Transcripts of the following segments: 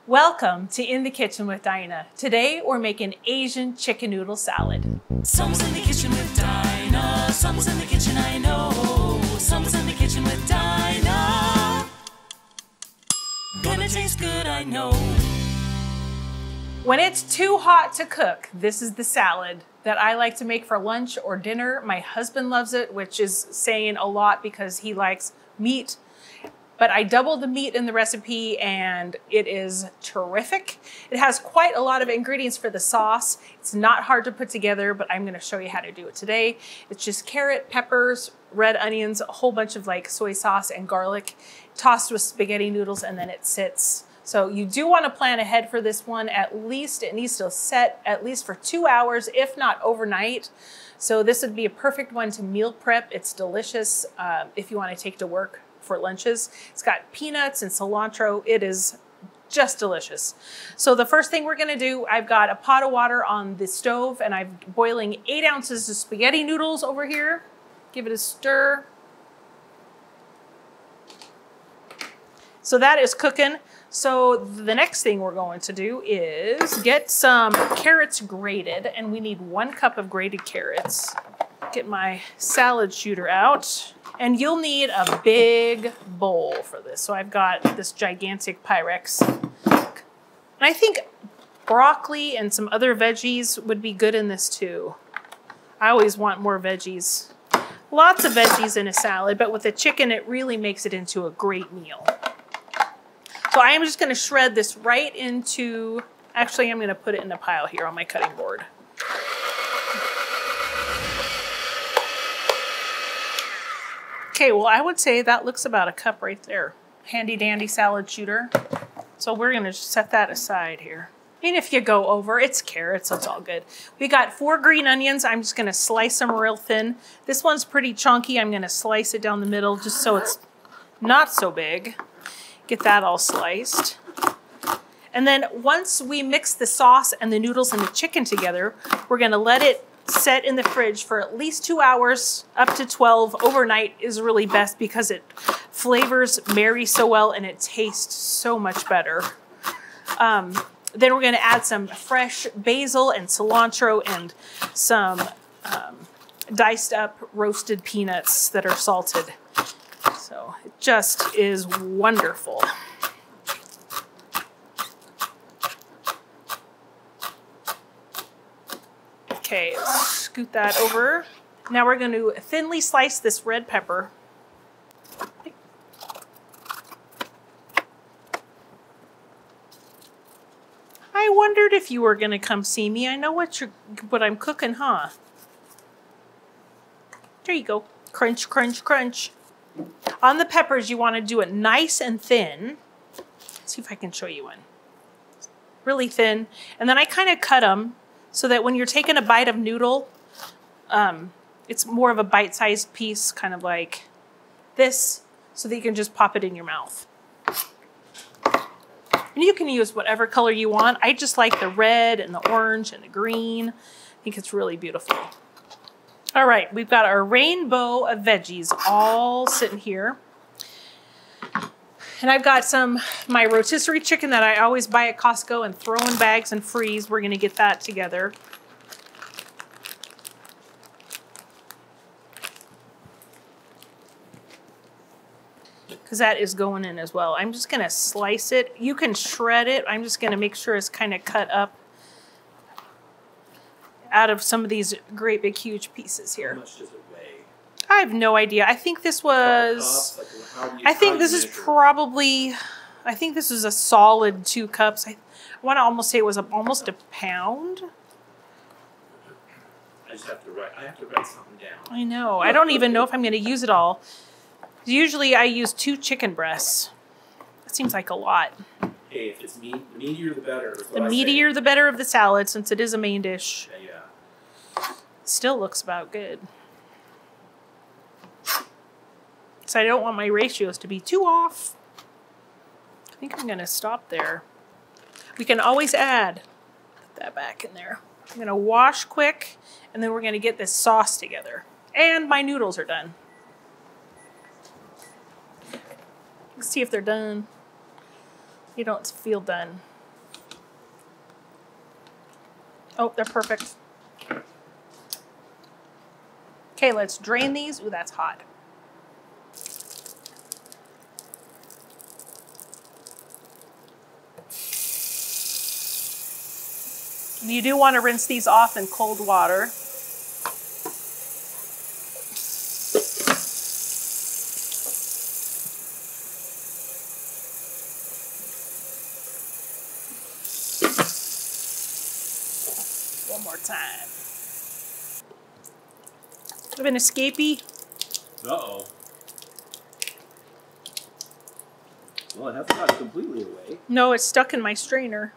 Welcome to In the Kitchen with Dinah. Today we're making Asian chicken noodle salad. Someone's in the kitchen with Dinah. Someone's in the kitchen, I know. Someone's in the kitchen with Dinah. Gonna taste good, I know. When it's too hot to cook, this is the salad that I like to make for lunch or dinner. My husband loves it, which is saying a lot because he likes meat. But I doubled the meat in the recipe and it is terrific. It has quite a lot of ingredients for the sauce. It's not hard to put together, but I'm gonna show you how to do it today. It's just carrot, peppers, red onions, a whole bunch of like soy sauce and garlic, tossed with spaghetti noodles, and then it sits. So you do wanna plan ahead for this one. At least it needs to set at least for 2 hours, if not overnight. So this would be a perfect one to meal prep. It's delicious if you wanna take to work for lunches. It's got peanuts and cilantro. It is just delicious. So the first thing we're gonna do, I've got a pot of water on the stove and I'm boiling 8 ounces of spaghetti noodles over here. Give it a stir. So that is cooking. So the next thing we're going to do is get some carrots grated, and we need 1 cup of grated carrots. Get my salad shooter out. And you'll need a big bowl for this. So I've got this gigantic Pyrex. And I think broccoli and some other veggies would be good in this too. I always want more veggies. Lots of veggies in a salad, but with the chicken, it really makes it into a great meal. So I am just gonna shred this right into, actually I'm gonna put it in a pile here on my cutting board. Okay, well, I would say that looks about a cup right there. Handy dandy salad shooter. So we're gonna just set that aside here. And if you go over, it's carrots, so it's all good. We got 4 green onions. I'm just gonna slice them real thin. This one's pretty chunky. I'm gonna slice it down the middle just so it's not so big. Get that all sliced. And then once we mix the sauce and the noodles and the chicken together, we're gonna let it set in the fridge for at least 2 hours, up to 12. Overnight is really best because it flavors marry so well and it tastes so much better. Then we're gonna add some fresh basil and cilantro and some diced up roasted peanuts that are salted. So it just is wonderful. Okay, scoot that over. Now we're going to thinly slice this red pepper. I wondered if you were going to come see me. I know what I'm cooking, huh? There you go. Crunch, crunch, crunch. On the peppers, you want to do it nice and thin. Let's see if I can show you one. Really thin. And then I kind of cut them so that when you're taking a bite of noodle, it's more of a bite-sized piece, kind of like this, so that you can just pop it in your mouth. And you can use whatever color you want. I just like the red and the orange and the green. I think it's really beautiful. All right, we've got our rainbow of veggies all sitting here. And I've got my rotisserie chicken that I always buy at Costco and throw in bags and freeze. We're gonna get that together. Because that is going in as well. I'm just gonna slice it. You can shred it. I'm just gonna make sure it's kind of cut up out of some of these great big huge pieces here. How much does it weigh? I have no idea. I think this was, I think this is probably, I think this is a solid 2 cups. I want to almost say it was almost a pound. I have to write something down. I know. I don't even know if I'm going to use it all. Usually I use 2 chicken breasts. That seems like a lot. Hey, if it's meat, the meatier the better. The meatier the better of the salad, since it is a main dish. Yeah. Still looks about good. So I don't want my ratios to be too off. I think I'm gonna stop there. We can always add, put that back in there. I'm gonna wash quick, and then we're gonna get this sauce together. And my noodles are done. Let's see if they're done. You don't feel done. Oh, they're perfect. Okay, let's drain these. Ooh, that's hot. You do want to rinse these off in cold water. One more time. Bit of an escapee. Uh-oh. Well, it hasn't gotten completely away. No, it's stuck in my strainer.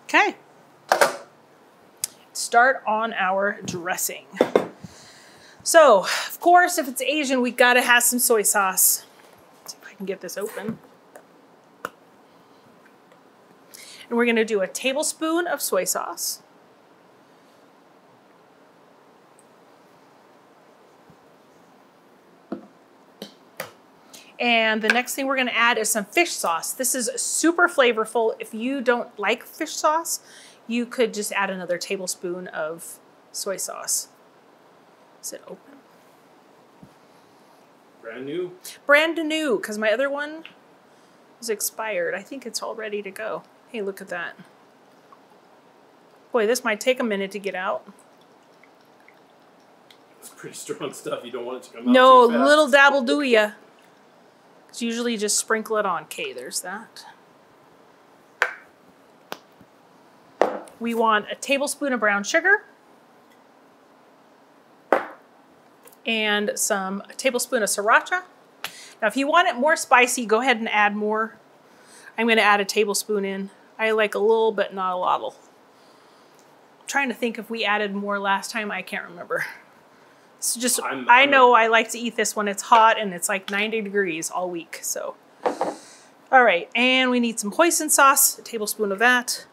Okay. Start on our dressing. So, of course, if it's Asian, we gotta have some soy sauce. Let's see if I can get this open. And we're gonna do a tablespoon of soy sauce. And the next thing we're gonna add is some fish sauce. This is super flavorful. If you don't like fish sauce, you could just add another tablespoon of soy sauce. Is it open? Brand new. Brand new, because my other one is expired. I think it's all ready to go. Hey, look at that. Boy, this might take a minute to get out. It's pretty strong stuff. You don't want it to come out No, too fast. little dabble do ya. It's usually just sprinkle it on. Okay, there's that. We want a tablespoon of brown sugar and a tablespoon of sriracha. Now, if you want it more spicy, go ahead and add more. I'm going to add a tablespoon in. I like a little, but not a lot. I'm trying to think if we added more last time. I can't remember. It's just, I know I like to eat this when it's hot and it's like 90 degrees all week. So, all right, and we need some hoisin sauce, a tablespoon of that.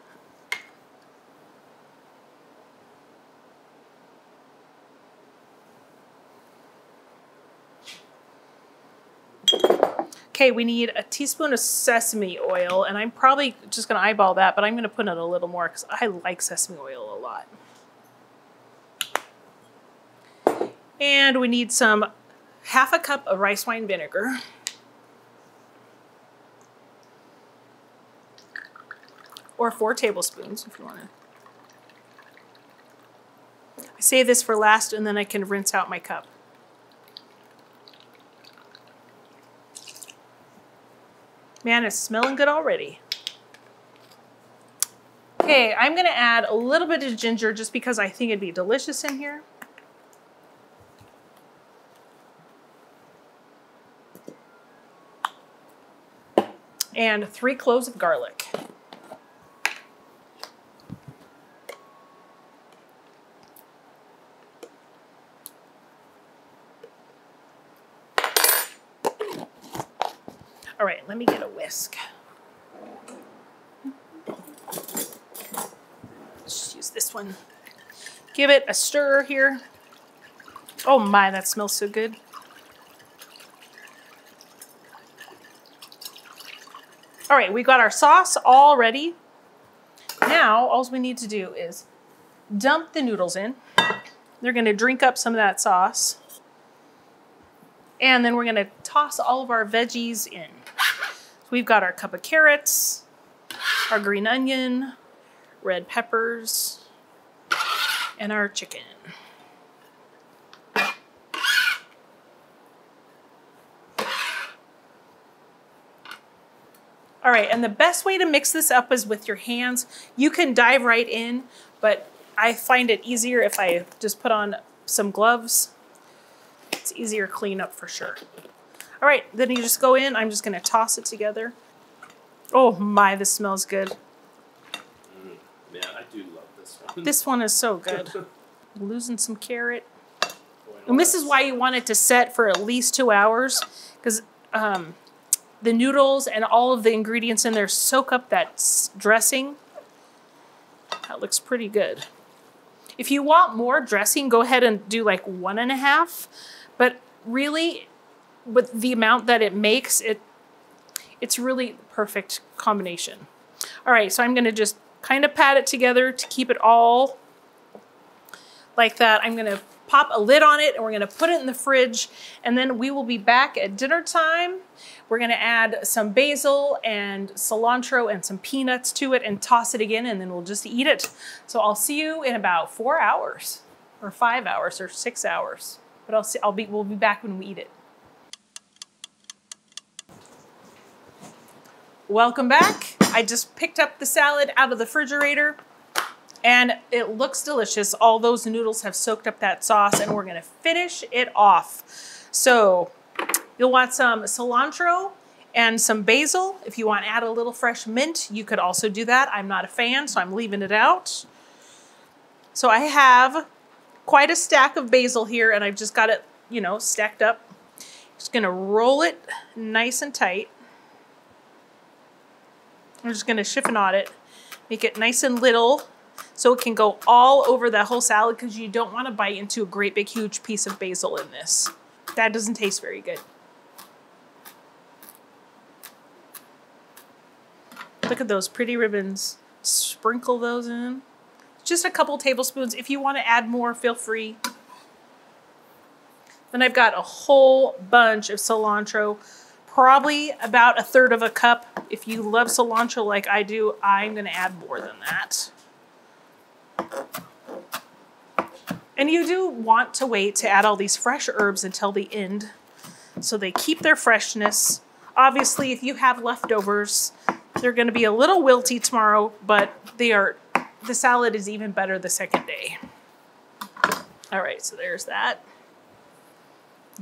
Okay, we need a teaspoon of sesame oil, and I'm probably just going to eyeball that, but I'm going to put in a little more because I like sesame oil a lot. And we need half a cup of rice wine vinegar. Or 4 tablespoons if you want to. I save this for last and then I can rinse out my cup. Man, it's smelling good already. Okay, I'm going to add a little bit of ginger just because I think it'd be delicious in here. And 3 cloves of garlic. All right, let me get a whisk. Let's use this one. Give it a stir here. Oh my, that smells so good. All right, we got our sauce all ready. Now, all we need to do is dump the noodles in. They're gonna drink up some of that sauce. And then we're gonna toss all of our veggies in. So we've got our cup of carrots, our green onion, red peppers, and our chicken. All right, and the best way to mix this up is with your hands. You can dive right in, but I find it easier if I just put on some gloves. It's easier cleanup for sure. All right, then you just go in. I'm just gonna toss it together. Oh my, this smells good. Man, I do love this one. This one is so good. Losing some carrot. And this is why you want it to set for at least 2 hours, because the noodles and all of the ingredients in there soak up that dressing. That looks pretty good. If you want more dressing, go ahead and do like 1.5. But really, with the amount that it makes, it's really the perfect combination. All right, so I'm gonna just kind of pat it together to keep it all like that. I'm gonna pop a lid on it and we're gonna put it in the fridge, and then we will be back at dinner time. We're gonna add some basil and cilantro and some peanuts to it and toss it again, and then we'll just eat it. So I'll see you in about 4 hours or 5 hours or 6 hours. But we'll be back when we eat it. Welcome back. I just picked up the salad out of the refrigerator and it looks delicious. All those noodles have soaked up that sauce and we're gonna finish it off. So you'll want some cilantro and some basil. If you want to add a little fresh mint, you could also do that. I'm not a fan, so I'm leaving it out. So I have quite a stack of basil here and I've just got it, you know, stacked up. Just gonna roll it nice and tight. I'm just gonna chiffonade it, make it nice and little so it can go all over the whole salad, because you don't want to bite into a great big huge piece of basil in this. That doesn't taste very good. Look at those pretty ribbons. Sprinkle those in. Just a couple tablespoons. If you want to add more, feel free. Then I've got a whole bunch of cilantro, probably about 1/3 of a cup. If you love cilantro like I do, I'm going to add more than that. And you do want to wait to add all these fresh herbs until the end so they keep their freshness. Obviously, if you have leftovers, they're going to be a little wilty tomorrow, but the salad is even better the second day. All right, so there's that.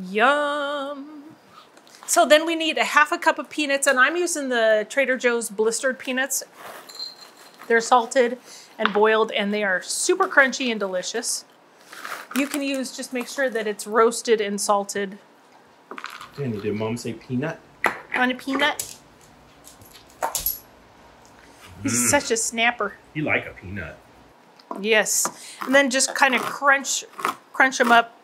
Yum. So then we need 1/2 cup of peanuts, and I'm using the Trader Joe's blistered peanuts. They're salted and boiled, and they are super crunchy and delicious. You can use, just make sure that it's roasted and salted. Danny, did Mom say peanut? On a peanut? He's such a snapper. You like a peanut. Yes. And then just kind of crunch them up.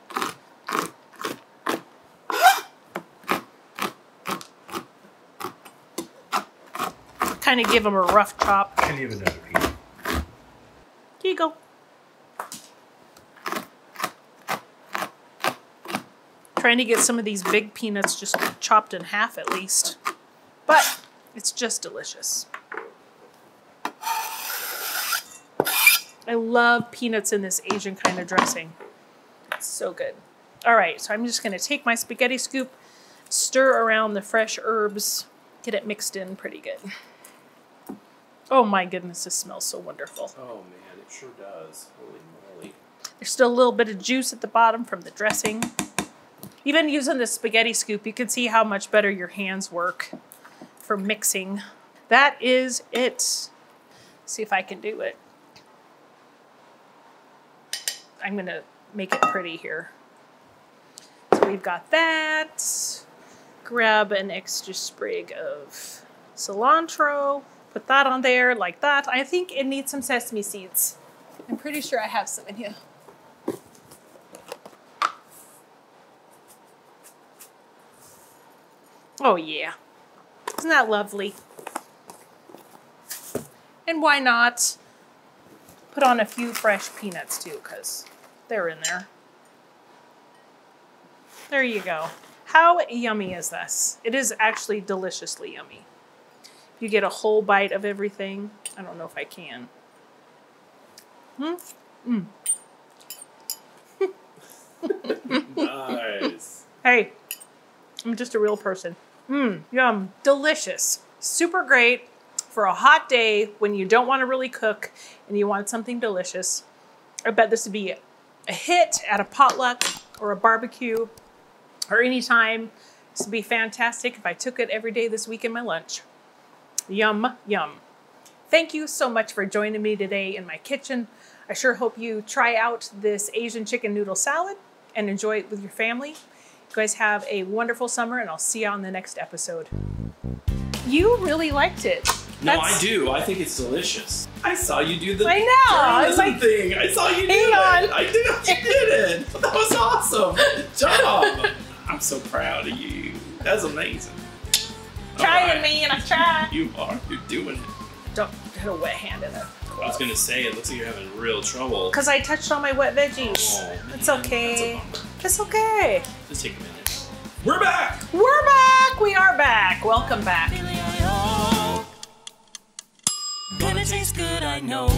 Kind of give them a rough chop. I need another peanut. Here you go. Trying to get some of these big peanuts just chopped in half at least. But it's just delicious. I love peanuts in this Asian kind of dressing. It's so good. All right, so I'm just gonna take my spaghetti scoop, stir around the fresh herbs, get it mixed in pretty good. Oh my goodness, this smells so wonderful. Oh man, it sure does. Holy moly. There's still a little bit of juice at the bottom from the dressing. Even using the spaghetti scoop, you can see how much better your hands work for mixing. That is it. Let's see if I can do it. I'm gonna make it pretty here. So we've got that. Grab an extra sprig of cilantro. Put that on there like that. I think it needs some sesame seeds. I'm pretty sure I have some in here. Oh yeah, isn't that lovely? And why not put on a few fresh peanuts too, because they're in there. There you go. How yummy is this? It is actually deliciously yummy. You get a whole bite of everything. I don't know if I can. Nice. Hey, I'm just a real person. Yum. Delicious. Super great for a hot day when you don't want to really cook and you want something delicious. I bet this would be a hit at a potluck or a barbecue or anytime. This would be fantastic if I took it every day this week in my lunch. Yum, yum. Thank you so much for joining me today in my kitchen. I sure hope you try out this Asian chicken noodle salad and enjoy it with your family. You guys have a wonderful summer, and I'll see you on the next episode. You really liked it. No, I do. I think it's delicious. I saw you do the I know. journalism thing. I saw you do Hang it. on. I did. You did it. That was awesome. Good job. I'm so proud of you. That's amazing. Trying, All right. man. I'm trying. You are. You're doing it. don't put a wet hand in it. I was gonna say, it looks like you're having real trouble. Because I touched all my wet veggies. Oh, It's man, okay. That's a bummer. It's okay. Just take a minute. We're back! We're back. We are back. Welcome back. Gonna taste good, I know.